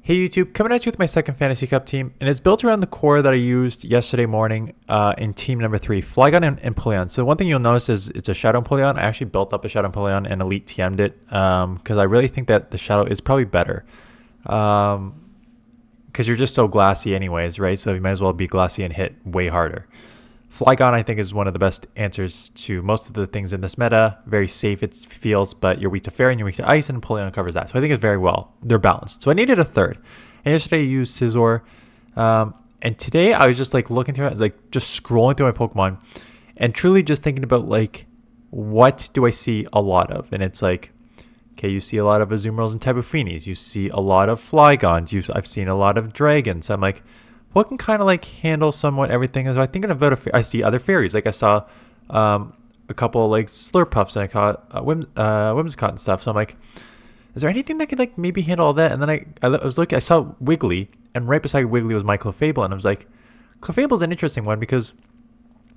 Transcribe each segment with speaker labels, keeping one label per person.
Speaker 1: Hey YouTube, coming at you with my second Fantasy Cup team, and it's built around the core that I used yesterday morning in team number 3, Flygon and Empoleon. So one thing you'll notice is it's a Shadow Empoleon. I actually built up a Shadow Empoleon and Elite TM'd it because I really think that the Shadow is probably better. Because you're just so glassy anyways, right? So you might as well be glassy and hit way harder. Flygon, I think, is one of the best answers to most of the things in this meta. Very safe it feels, but you're weak to Fairy and you're weak to Ice, and Empoleon covers that. So I think it's very well. They're balanced. So I needed a third. And yesterday I used Scizor. And today I was just like looking through it, like just scrolling through my Pokemon and truly just thinking about like, what do I see a lot of? And it's like, okay, you see a lot of Azumarils and Tapu Finis. You see a lot of Flygons. I've seen a lot of Dragons. I'm like, what can kind of like handle somewhat everything? So I'm thinking about I see other fairies. Like I saw a couple like Slurpuffs and I caught Whimsicott and stuff. So I'm like, is there anything that could like maybe handle all that? And then I was looking, I saw Wiggly, and right beside Wiggly was my Clefable, and I was like, Clefable's an interesting one because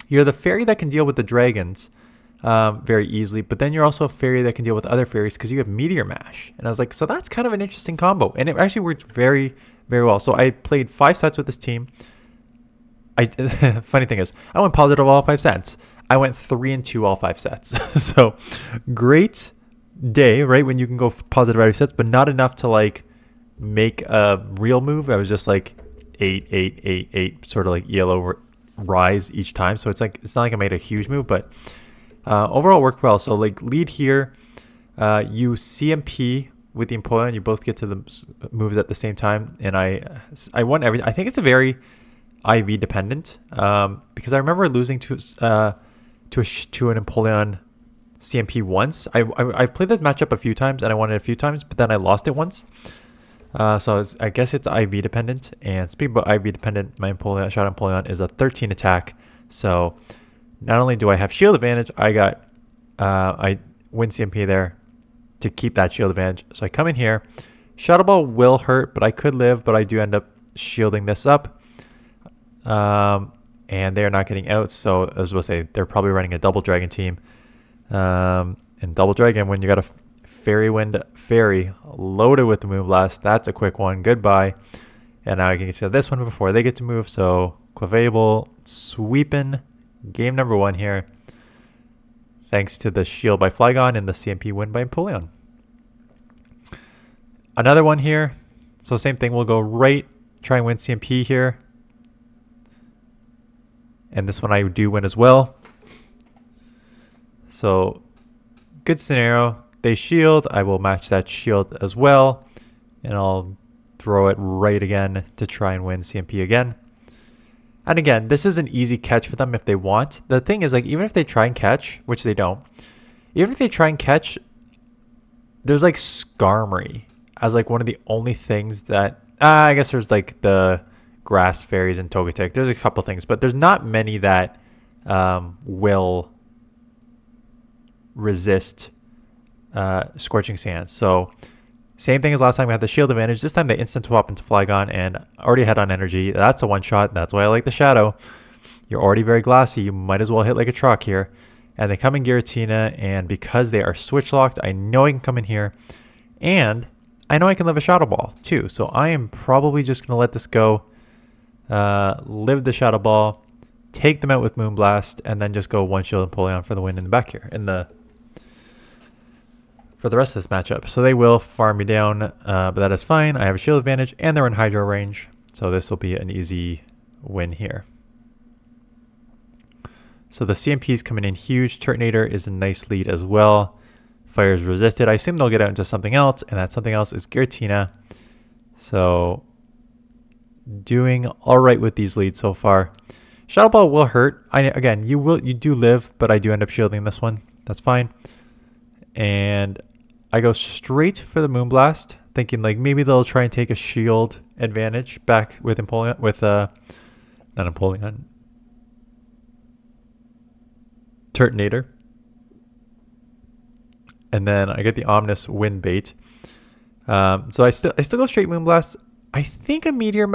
Speaker 1: you're the fairy that can deal with the dragons very easily, but then you're also a fairy that can deal with other fairies because you have Meteor Mash. And I was like, so that's kind of an interesting combo, and it actually worked very, very well. So I played 5 sets with this team. Funny thing is, I went positive all 5 sets. I went 3-2 all 5 sets. So great day, right? When you can go positive out of sets, but not enough to like make a real move. I was just like 8, sort of like yellow rise each time. So it's like, it's not like I made a huge move, but overall worked well. So like lead here, you CMP with the Empoleon, you both get to the moves at the same time, and I won everything. I think it's a very IV dependent because I remember losing to an Empoleon CMP once. I've played this matchup a few times and I won it a few times, but then I lost it once. So I guess it's IV dependent. And speaking about IV dependent, my Shadow Empoleon is a 13 attack. So not only do I have shield advantage, I win CMP there to keep that shield advantage. So I come in here. Shadow Ball will hurt, but I could live, but I do end up shielding this up. And they're not getting out. So I was supposed to say they're probably running a double dragon team. And double dragon, when you got a fairy wind fairy loaded with the Moonblast, that's a quick one. Goodbye. And now I can get to this one before they get to move. So Clefable sweeping game number 1 here, thanks to the shield by Flygon and the CMP win by Empoleon. Another one here. So same thing, we'll go right, try and win CMP here. And this one I do win as well. So good scenario. They shield. I will match that shield as well. And I'll throw it right again to try and win CMP again. And again, this is an easy catch for them if they want. The thing is, like, even if they try and catch, which they don't, even if they try and catch, there's like Skarmory as like one of the only things that, I guess there's like the grass fairies and Togetic. There's a couple things, but there's not many that will resist Scorching Sands. So same thing as last time, we had the shield advantage. This time they instant swap into Flygon and already had on energy. That's a one shot. That's why I like the Shadow. You're already very glassy. You might as well hit like a truck here. And they come in Giratina, and because they are switch locked, I know I can come in here. And I know I can live a Shadow Ball too. So I am probably just going to let this go. Live the Shadow Ball, take them out with Moonblast, and then just go one shield Empoleon for the win in the back here. For the rest of this matchup. So they will farm me down, but that is fine. I have a shield advantage, and they're in Hydro range. So this will be an easy win here. So the CMP is coming in huge. Turtonator is a nice lead as well. Fire is resisted. I assume they'll get out into something else, and that something else is Giratina. So doing all right with these leads so far. Shadow Ball will hurt. Again, you do live, but I do end up shielding this one. That's fine. And I go straight for the Moonblast, thinking like maybe they'll try and take a shield advantage back with Empoleon, with not Empoleon, Turtonator. And then I get the Omnis Wind Bait. So I still go straight Moonblast. I think a Meteor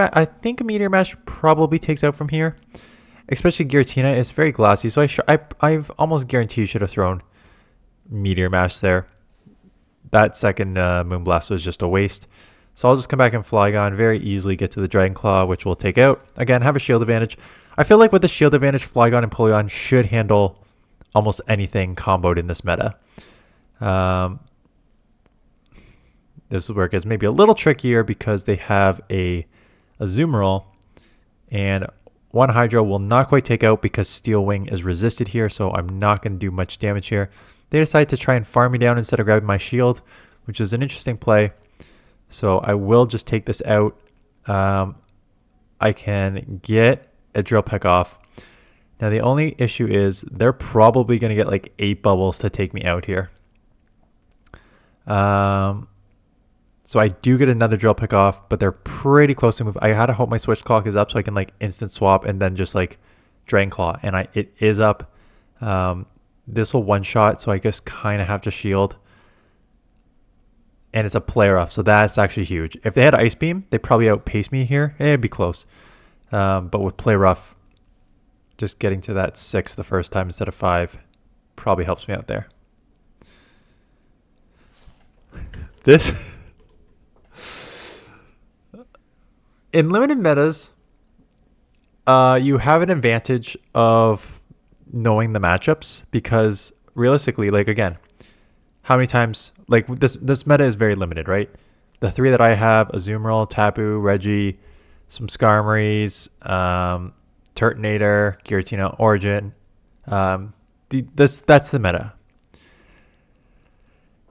Speaker 1: Mash probably takes out from here, especially Giratina. It's very glassy, so I've almost guaranteed should have thrown Meteor Mash there. That second Moonblast was just a waste. So I'll just come back and Flygon, very easily get to the Dragon Claw, which we'll take out. Again, have a shield advantage. I feel like with the shield advantage, Flygon and Empoleon should handle almost anything comboed in this meta. This is where it gets maybe a little trickier because they have a Azumarill, and one Hydro will not quite take out because Steel Wing is resisted here, so I'm not going to do much damage here. They decide to try and farm me down instead of grabbing my shield, which is an interesting play. So I will just take this out. I can get a Drill Peck off. Now the only issue is they're probably going to get like 8 bubbles to take me out here. So I do get another Drill Peck off, but they're pretty close to move. I had to hope my Switch Clock is up so I can like instant swap and then just like Dragon Claw. And it is up. This will one shot, so I just kind of have to shield. And it's a player off, so that's actually huge. If they had Ice Beam, they'd probably outpace me here. It'd be close. But with play rough, just getting to that 6 the first time instead of 5 probably helps me out there. This in limited metas, you have an advantage of knowing the matchups because realistically, like again, how many times, like this meta is very limited, right? The 3 that I have, Azumarill, Tapu, Reggie, some Skarmories, Turtonator, Giratina, Origin. That's the meta.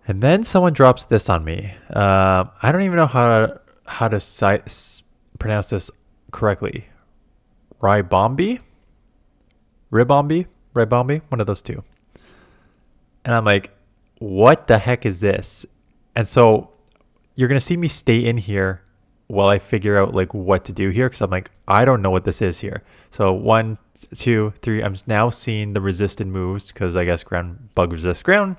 Speaker 1: And then someone drops this on me. I don't even know how to pronounce this correctly. Ribombi, one of those two. And I'm like, what the heck is this? And so you're going to see me stay in here while I figure out like what to do here. Cause I'm like, I don't know what this is here. So 1, 2, 3, I'm now seeing the resisted moves because I guess ground bug resist ground.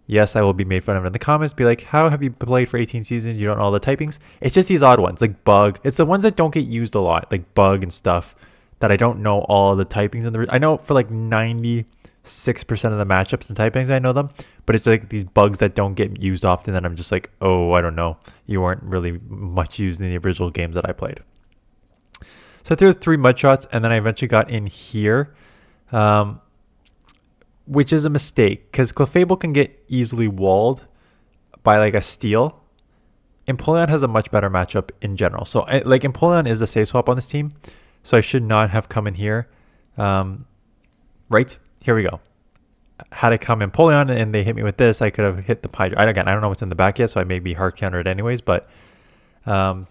Speaker 1: Yes, I will be made fun of in the comments. Be like, how have you played for 18 seasons? You don't know all the typings. It's just these odd ones like bug. It's the ones that don't get used a lot, like bug and stuff that I don't know all the typings. I know for like 96% of the matchups and typings, I know them. But it's like these bugs that don't get used often that I'm just like, oh, I don't know. You weren't really much used in the original games that I played. So I threw 3 mud shots and then I eventually got in here, which is a mistake because Clefable can get easily walled by like a steel. Empoleon has a much better matchup in general. So like Empoleon is the safe swap on this team. So I should not have come in here. Right, here we go. Had I come Empoleon and they hit me with this, I could have hit the Hydro. Again, I don't know what's in the back yet, so I may be hard countered anyways. But yeah,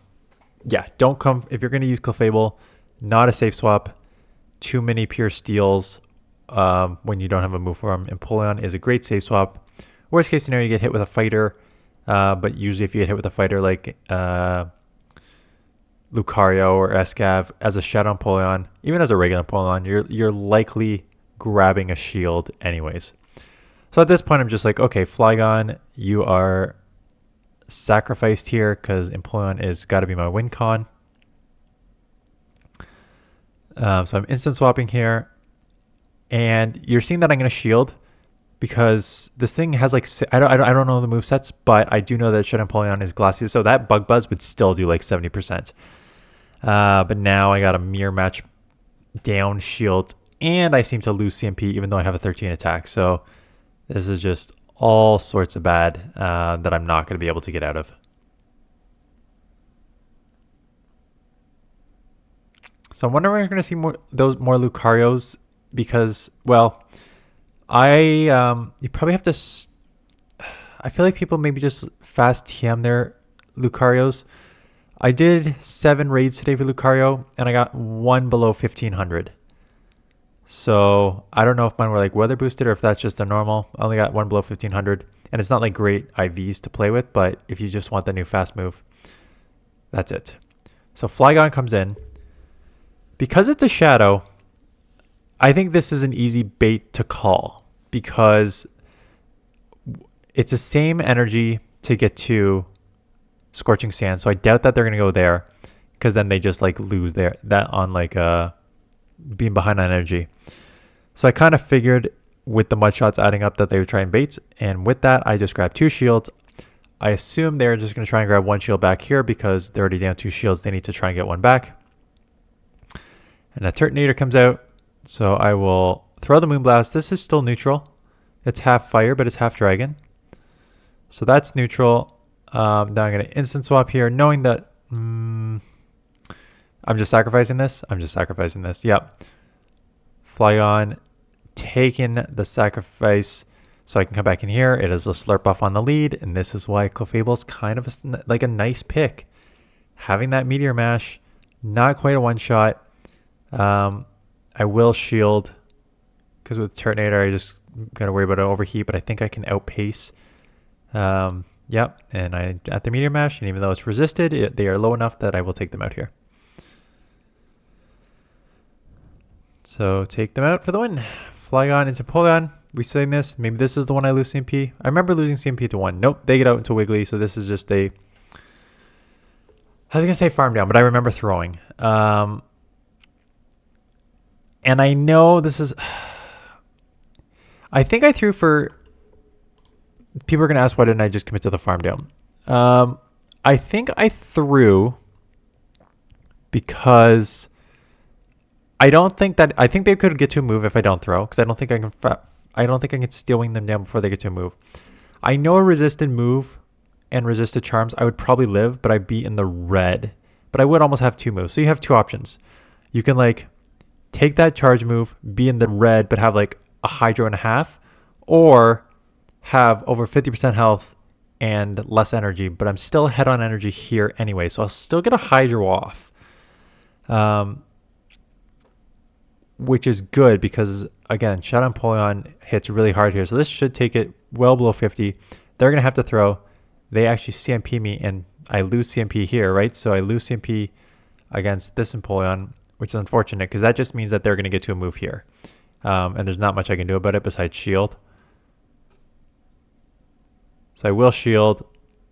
Speaker 1: don't come if you're going to use Clefable. Not a safe swap. Too many pure steals when you don't have a move for them. Empoleon is a great safe swap. Worst case scenario, you get hit with a fighter. But usually, if you get hit with a fighter like Lucario or Escav as a Shadow Empoleon, even as a regular Empoleon, you're likely grabbing a shield anyways. So at this point I'm just like, okay, Flygon, you are sacrificed here because Empoleon is got to be my win con. So I'm instant swapping here and you're seeing that I'm going to shield because this thing has like I don't know the move sets, but I do know that Shadow Empoleon is glassy, so that Bug Buzz would still do like 70%. But now I got a mirror match down shield and I seem to lose CMP even though I have a 13 attack. So this is just all sorts of bad that I'm not going to be able to get out of. So I'm wondering if we're going to see more Lucarios because, well, you probably have to. I feel like people maybe just fast TM their Lucarios. I did 7 raids today for Lucario and I got 1 below 1500. So I don't know if mine were like weather boosted or if that's just a normal. I only got 1 below 1500 and it's not like great IVs to play with, but if you just want the new fast move, that's it. So Flygon comes in. Because it's a shadow, I think this is an easy bait to call because it's the same energy to get to Scorching Sand. So I doubt that they're going to go there because then they just like lose that on like being behind on energy. So I kind of figured with the mud shots adding up that they would try and bait, and with that I just grabbed 2 shields. I assume they're just going to try and grab one shield back here because they're already down 2 shields. They need to try and get one back. And a Turtonator comes out. So I will throw the Moonblast. This is still neutral. It's half fire, but it's half dragon. So that's neutral. Now I'm going to instant swap here, knowing that I'm just sacrificing this. Yep. Flygon taking the sacrifice so I can come back in here. It is a slurp off on the lead, and this is why Clefable is kind of like a nice pick. Having that Meteor Mash, not quite a one-shot. I will shield because with Turtonator, I just got to worry about an overheat, but I think I can outpace. Yep, and I at the Meteor Mash, and even though it's resisted, they are low enough that I will take them out here. So take them out for the win. Flygon into Empoleon. We saying this. Maybe this is the one I lose CMP. I remember losing CMP to 1. Nope, they get out into Wiggly, so this is just a... I was going to say farm down, but I remember throwing. And I know this is... I think I threw for... People are going to ask why didn't I just commit to the farm down. I think I threw because I don't think that... I think they could get to a move if I don't throw, because I don't think I can... I don't think I can steal wing them down before they get to a move. I know a resisted move and resisted charms, I would probably live, but I'd be in the red. But I would almost have 2 moves. So you have 2 options. You can like take that charge move, be in the red, but have like a Hydro and a half, or have over 50% health and less energy, but I'm still ahead on energy here anyway. So I'll still get a Hydro off. Which is good because, again, Shadow Empoleon hits really hard here. So this should take it well below 50. They're going to have to throw. They actually CMP me, and I lose CMP here, right? So I lose CMP against this Empoleon, which is unfortunate because that just means that they're going to get to a move here. And there's not much I can do about it besides shield. So I will shield.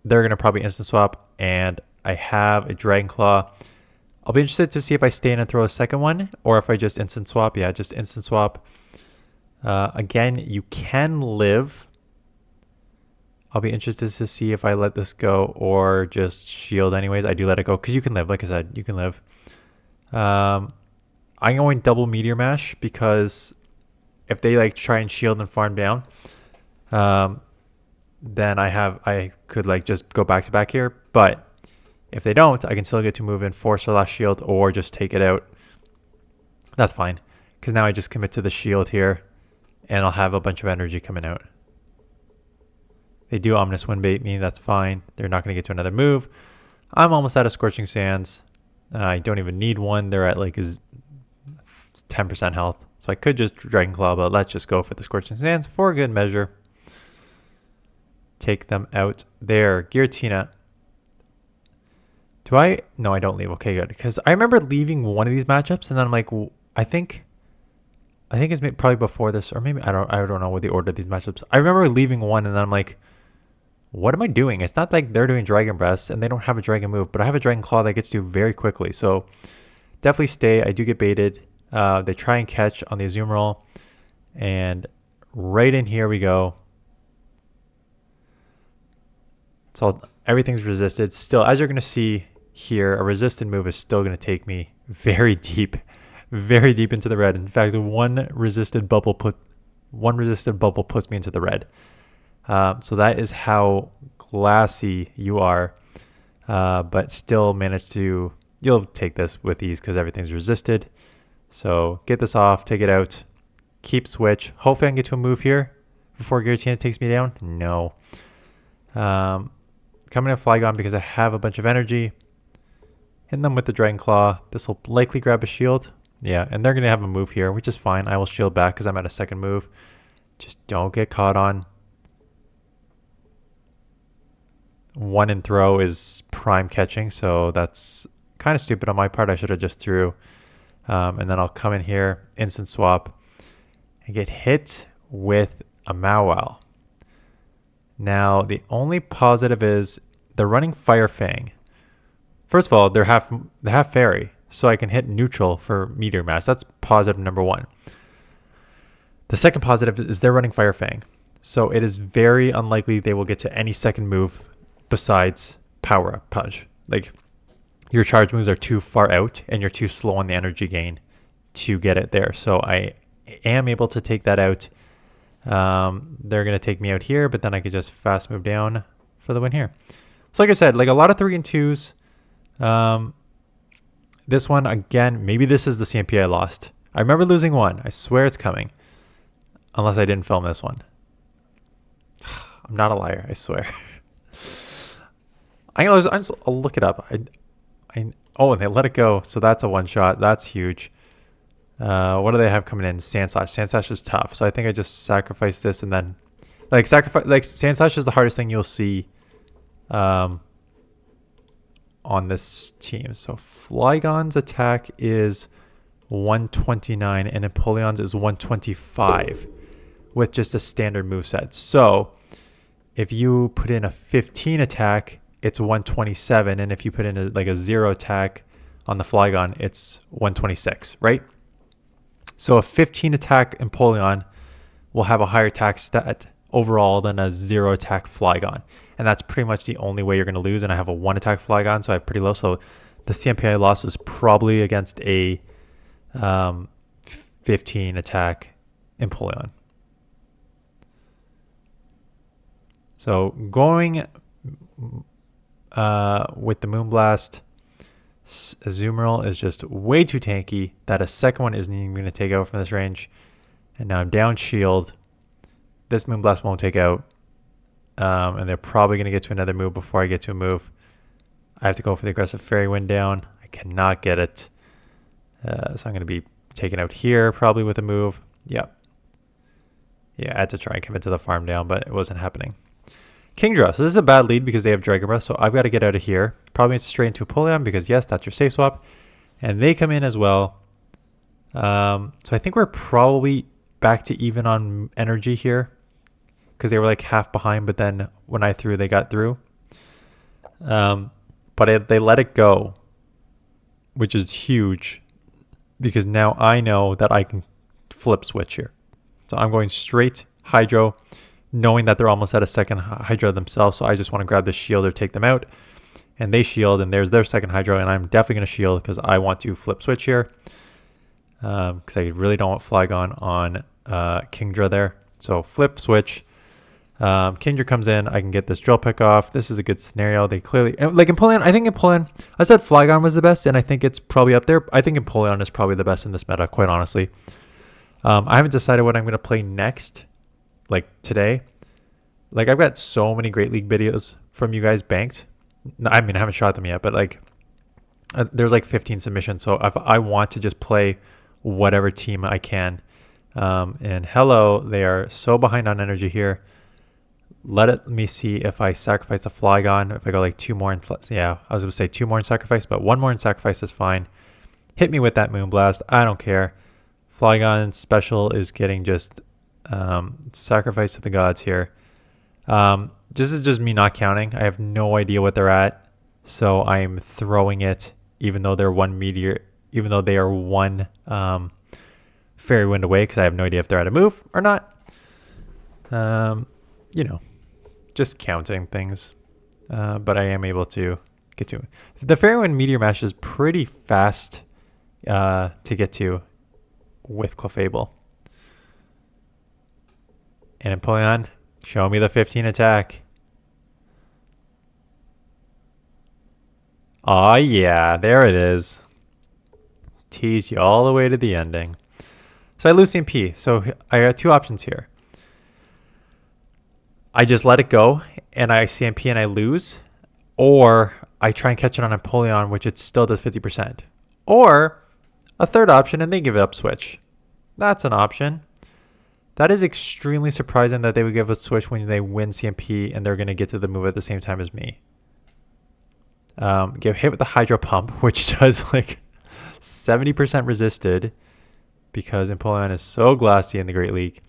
Speaker 1: They're going to probably instant swap, and I have a Dragon Claw. I'll be interested to see if I stay in and throw a second one or if I just instant swap. Yeah, just instant swap. Again, you can live. I'll be interested to see if I let this go or just shield anyways. I do let it go because you can live. Like I said, you can live. I'm going double Meteor Mash because if they like try and shield and farm down, then I could like just go back to back here. But if they don't, I can still get to move in, force or last shield, or just take it out. That's fine, because now I just commit to the shield here, and I'll have a bunch of energy coming out. They do Ominous Wind bait me, that's fine. They're not going to get to another move. I'm almost out of Scorching Sands. I don't even need one. They're at like 10% health. So I could just Dragon Claw, but let's just go for the Scorching Sands for good measure. Take them out there. Giratina. Do I? No, I don't leave. Okay, good. Because I remember leaving one of these matchups, and then I'm like, I think it's probably before this, or maybe I don't know what the order of these matchups. I remember leaving one, and then I'm like, what am I doing? It's not like they're doing Dragon Breath, and they don't have a Dragon move, but I have a Dragon Claw that gets to very quickly. So definitely stay. I do get baited. They try and catch on the Azumarill, and right in here we go. So everything's resisted. Still, as you're going to see here, a resisted move is still going to take me very deep into the red. In fact, one resisted bubble puts me into the red. So that is how glassy you are, but still manage to, you'll take this with ease because everything's resisted. So get this off, take it out, keep switch. Hopefully I can get to a move here before Giratina takes me down. No. Coming to Flygon because I have a bunch of energy. Hit them with the Dragon Claw. This will likely grab a shield. Yeah, and they're going to have a move here, which is fine. I will shield back because I'm at a second move. Just don't get caught on. One and throw is prime catching, so that's kind of stupid on my part. I should have just threw. And then I'll come in here, instant swap, and get hit with a Mawile. Now, the only positive is they're running Fire Fang. First of all, they're half fairy, so I can hit neutral for Meteor Mash. That's positive number 1. The second positive is they're running Fire Fang. So it is very unlikely they will get to any second move besides Power Up Punch. Like, your charge moves are too far out and you're too slow on the energy gain to get it there. So I am able to take that out. They're going to take me out here, but then I could just fast move down for the win here. So like I said, like a lot of 3 and 2s. This one, again, maybe this is the CMP I lost. I remember losing one. I swear it's coming. Unless I didn't film this one. I'm not a liar, I swear. I'll look it up. Oh, and they let it go. So that's a one-shot. That's huge. What do they have coming in? Sandslash. Sandslash is tough. So I think I just sacrifice this and then... Like Sandslash is the hardest thing you'll see on this team. So Flygon's attack is 129 and Empoleon's is 125 with just a standard moveset. So if you put in a 15 attack, it's 127, and if you put in a 0 attack on the Flygon, it's 126, right? So a 15 attack Empoleon will have a higher attack stat overall than a 0 attack Flygon, and that's pretty much the only way you're going to lose. And I have a 1 attack Flygon, so I have pretty low. So the CMP I lost was probably against a 15 attack Empoleon. So going with the Moonblast, Azumarill is just way too tanky that a second one isn't even going to take out from this range. And now I'm down shield. This Moonblast won't take out. And they're probably going to get to another move before I get to a move. I have to go for the aggressive Fairy Wind down. I cannot get it. So I'm going to be taken out here probably with a move. Yep. Yeah, I had to try and commit to the farm down, but it wasn't happening. Kingdra. So this is a bad lead because they have Dragon Breath. So I've got to get out of here. Probably straight into Empoleon because, yes, that's your safe swap. And they come in as well. So I think we're probably back to even on energy here because they were like half behind. But then when I threw, they got through. But they let it go, which is huge because now I know that I can flip switch here. So I'm going straight Hydro, knowing that they're almost at a second Hydro themselves. So I just want to grab the shield or take them out. And they shield, and there's their second Hydro. And I'm definitely going to shield because I want to flip switch here. Because I really don't want Flygon on Kingdra there. So flip switch. Kingdra comes in. I can get this Drill Pick off. This is a good scenario. They clearly... Like Empoleon, I think Empoleon... I said Flygon was the best, and I think it's probably up there. I think Empoleon is probably the best in this meta, quite honestly. I haven't decided what I'm going to play next, like today. Like, I've got so many Great League videos from you guys banked. I mean, I haven't shot them yet, but like, there's like 15 submissions. So if I want to just play whatever team I can. And hello, they are so behind on energy here. Let me see if I sacrifice the Flygon. If I go like 2 more in, yeah, I was going to say 2 more in sacrifice, but 1 more in sacrifice is fine. Hit me with that Moonblast. I don't care. Flygon special is getting just sacrifice to the gods here. This is just me not counting. I have no idea what they're at, so I'm throwing it, even though they're 1 meteor, even though they are 1 Fairy Wind away, because I have no idea if they're at a move or not. You know, just counting things, but I am able to get to it. The Fairy Wind Meteor Mash is pretty fast to get to with Clefable. And Empoleon, show me the 15 attack. Oh yeah, there it is. Tease you all the way to the ending. So I lose CMP. So I got 2 options here. I just let it go and I CMP and I lose, or I try and catch it on Empoleon, which it still does 50%. Or a third option and they give it up switch. That's an option. That is extremely surprising that they would give a switch when they win CMP and they're going to get to the move at the same time as me. Get hit with the Hydro Pump, which does like 70% resisted because Empoleon is so glassy in the Great League.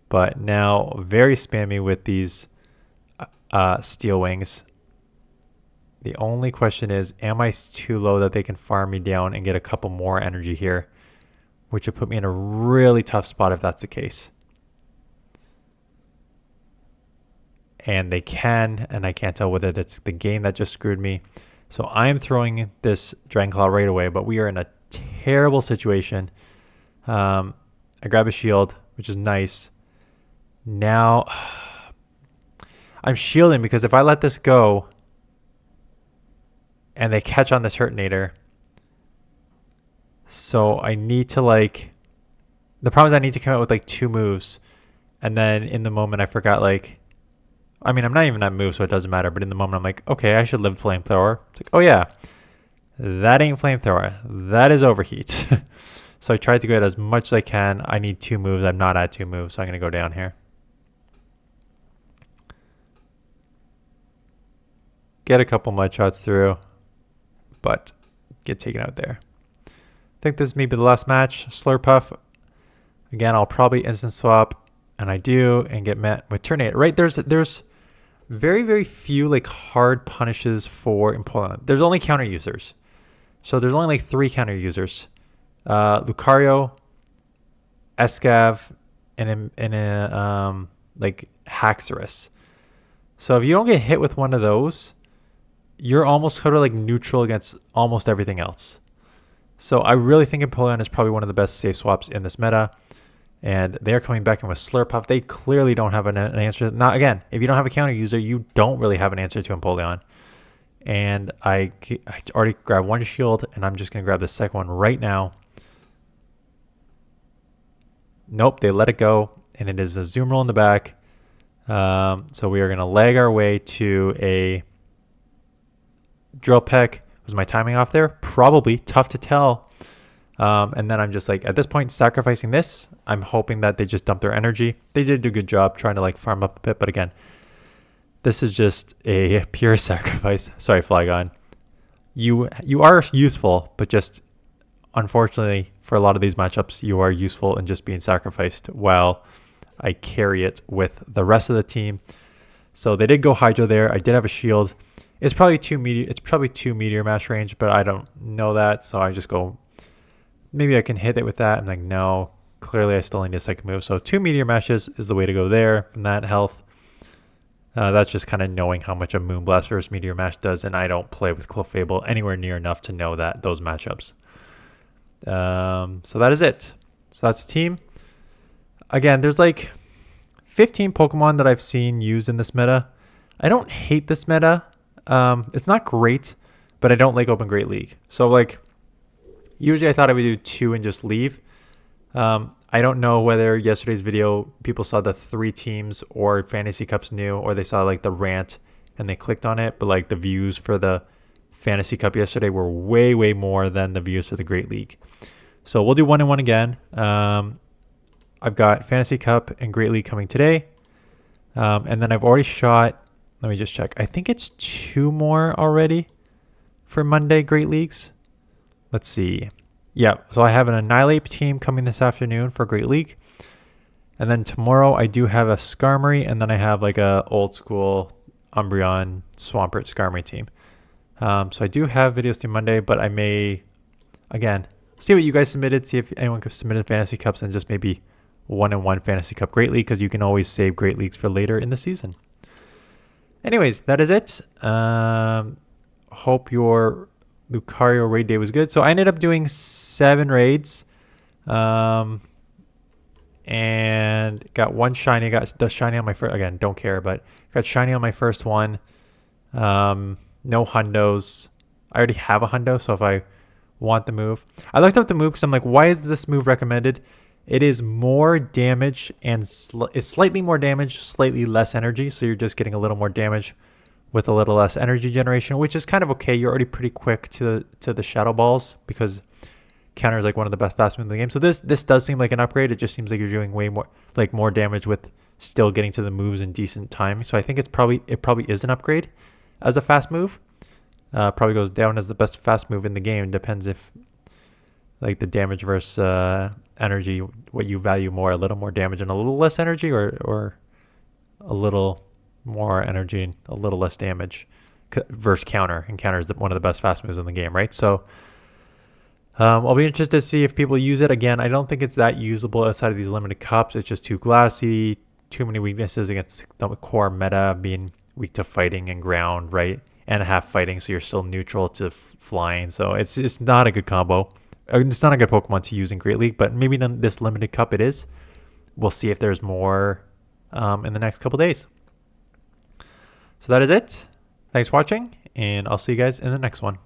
Speaker 1: But now very spammy with these Steel Wings. The only question is, am I too low that they can farm me down and get a couple more energy here? Which would put me in a really tough spot if that's the case. and they can, and I can't tell whether it's the game that just screwed me. So I am throwing this Dragon Claw right away, but we are in a terrible situation. I grab a shield, which is nice. Now I'm shielding because if I let this go and they catch on the Turtonator, so I need to like, the problem is I need to come out with like 2 moves, and then in the moment I forgot like, I mean I'm not even at move so it doesn't matter, but in the moment I'm like, okay, I should live Flamethrower. It's like, oh yeah, that ain't Flamethrower, that is Overheat. So I tried to get as much as I can. I need 2 moves, I'm not at 2 moves, so I'm going to go down here. Get a couple mud shots through, but get taken out there. I think this may be the last match. Slurpuff. Again, I'll probably instant swap, and I do, and get met with Turtonator. Right, there's very, very few like hard punishes for Empoleon. There's only counter users. So there's only like 3 counter users. Lucario, Escav, and like Haxorus. So if you don't get hit with one of those, you're almost sort of like neutral against almost everything else. So I really think Empoleon is probably one of the best safe swaps in this meta. And they're coming back in with Slurpuff. They clearly don't have an answer. Now, again, if you don't have a counter user, you don't really have an answer to Empoleon. And I already grabbed 1 shield, and I'm just going to grab the second one right now. Nope, they let it go, and it is a zoom roll in the back. So we are going to lag our way to a Drill Peck. Was my timing off there? Probably. Tough to tell. And then I'm just like, at this point, sacrificing this. I'm hoping that they just dump their energy. They did do a good job trying to like farm up a bit, but again, this is just a pure sacrifice. Sorry, Flygon. You are useful, but just unfortunately for a lot of these matchups, you are useful in just being sacrificed while I carry it with the rest of the team. So they did go Hydro there. I did have a shield. It's probably 2 meteor mash range, but I don't know that, so I just go. Maybe I can hit it with that. I'm like, no. Clearly, I still need a second move. So 2 meteor mashes is the way to go there from that health. That's just kind of knowing how much a Moonblast versus Meteor Mash does, and I don't play with Clefable anywhere near enough to know that those matchups. So that is it. So that's the team. Again, there's like 15 Pokemon that I've seen used in this meta. I don't hate this meta. It's not great, but I don't like Open Great League. So like, usually I thought I would do 2 and just leave. I don't know whether yesterday's video people saw the 3 teams or Fantasy Cups new, or they saw like the rant and they clicked on it, but like the views for the Fantasy Cup yesterday were way, way more than the views for the Great League. So we'll do 1 and 1 again. I've got Fantasy Cup and Great League coming today. And then I've already shot, let me just check. I think it's 2 more already for Monday Great Leagues. Let's see. Yeah, so I have an Annihilate team coming this afternoon for Great League. And then tomorrow I do have a Skarmory, and then I have like a old school Umbreon Swampert Skarmory team. So I do have videos through Monday, but I may, again, see what you guys submitted, see if anyone could submit Fantasy Cups, and just maybe 1 and 1 Fantasy Cup Great League, because you can always save Great Leagues for later in the season. Anyways, that is it. Hope your Lucario raid day was good. So I ended up doing 7 raids, and got 1 shiny. Got the shiny on my first. Again, don't care, but got shiny on my first one. No hundos. I already have a hundo, so if I want the move, I looked up the move because I'm like, why is this move recommended? It is more damage and it's slightly more damage, slightly less energy. So you're just getting a little more damage with a little less energy generation, which is kind of okay. You're already pretty quick to the Shadow Balls because counter is like one of the best fast moves in the game. So this does seem like an upgrade. It just seems like you're doing way more damage with still getting to the moves in decent time. So I think it probably is an upgrade as a fast move. Probably goes down as the best fast move in the game. Depends if like the damage versus energy, what you value more, a little more damage and a little less energy, or a little more energy and a little less damage versus counter, and counter is one of the best fast moves in the game, right? So I'll be interested to see if people use it. Again, I don't think it's that usable outside of these limited cups. It's just too glassy, too many weaknesses against the core meta, being weak to fighting and ground, right? And half fighting, so you're still neutral to flying. So it's not a good combo. It's not a good Pokemon to use in Great League, but maybe in this limited cup it is. We'll see if there's more in the next couple days. So that is it. Thanks for watching, and I'll see you guys in the next one.